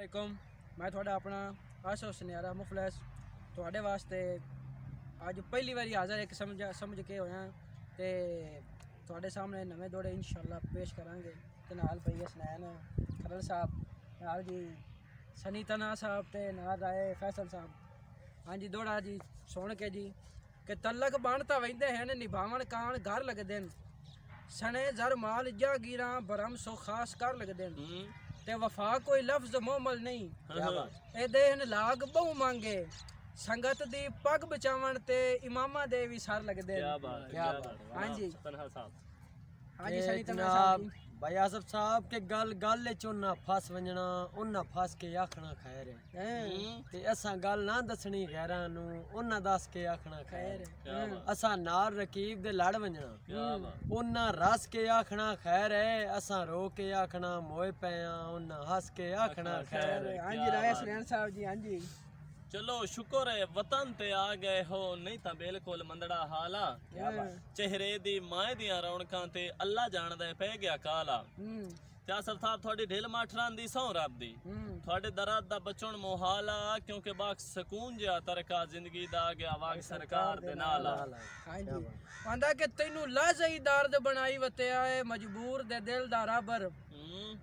वालेकुम। मैं थोड़ा अपना आशो सुनियारा मुफलस थोड़े वास्ते अज पहली बारी हाज़र एक समझ के होया ते थोड़े सामने नवे दौड़े इंशाअल्लाह पेश करांगे ते नाल भई हसनैन खरल साहब नाल जी सनी तना साहब ते नाल आए फैसल साहब। हाँ जी दौड़ा जी सुन के जी कि तलक बनता वहिंदे हैं निभावन कान घर लगदे सने जर माल जागीरा बरम सो खास कर लगदे ते वफा कोई लफ्ज मोमल नहीं ए देन लाग बहु मांगे संगत दी पग बचावन ते इमामा दे भी सर लगदे। क्या बात। हाँ जी हाँ जी सनी तना साहब भाई आसफ साहब के गल गल चोना फस वंजना उन्ना फस के आखना खैर है ते असा गल ना दसनी गैरा नु उन्ना दस के आखना खैर है। असा नार रकीब दे लड़ वंजना उन्ना रस के आखना खैर है। असा रो के आखना मोए पया उन्ना हस के आखना खैर है। हाँ जी राय सरेन साहब जी। हाँ जी चलो शुक्र है वतन ते आ गए हो नहीं तो बिल्कुल मंदड़ा हाला चेहरे दी माए दियां रौनकां ते अल्लाह जानदा पै गया काला। त्यासर साहब थोड़ी ढिल माठरां दी सौ रब दी थोड़े दराद दा बचन मोहाला क्योंकि बाग सकून जिहा तरका जिंदगी दा गया वाग सरकार दे नाल। हाँ जी आंदा कि तैनू लाज़ई दर्द बनाई वत्या है मजबूर दे दिल दा रबर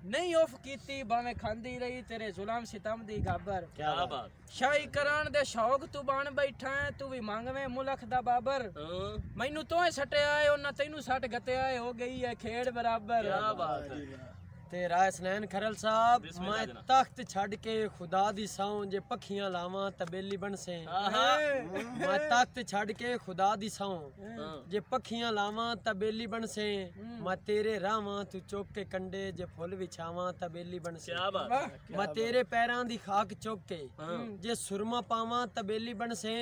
नहीं उफ कीती भावें खांदी रही तेरे जुलम सितम दी गाबर। क्या बात शाही करान दे शौक तू बन बैठा है तू भी मंगवे मुलख दा बाबर मैनू तो सटया है उन्ना तैनू सट गत्या है हो गई है खेड़ बराबर। क्या बात है ते राय हसनैन खरल साहब मैं तख्त छड़ के खुदा दी सौं जे पखियां लावां तबेली बनसे। मैं तख्त छड़ के खुदा दी सौं जे पखियां लावां तबेली बनसे। मैं तेरे रावां तू चुक के कंडे जे फुल विछावां तबेली बनसे। क्या बात मैं तेरे पैरां दी खाक चुक के जे सुरमा पावां तबेली बनसे।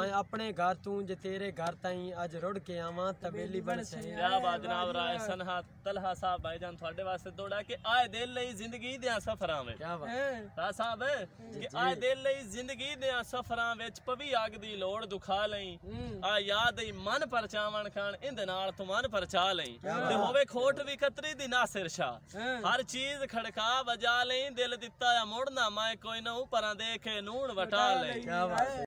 मैं अपने घर तू जे तेरे घर ताईं अज रुड़ के आवां तबेली बनसे। क्या बात जनाब राय सनहा तलहा साहब भाईजान थोड़े वास्ते दौड़ा कि आए दिल लई जिंदगी दे सफरां विच। क्या बात साहब कि आए दिल लई जिंदगी दे सफरां विच पवी अग दी लोड़ दुखा लई आ याद ई मन परचावण खान इंदे नाल तू मन परचा लई ते होवे खोट भी कतरी दी नासिर शाह हर चीज खड़का बजा लई दिल दिता या मुड़ना मैं कोई ना ऊपरां देखे नून वटा लई।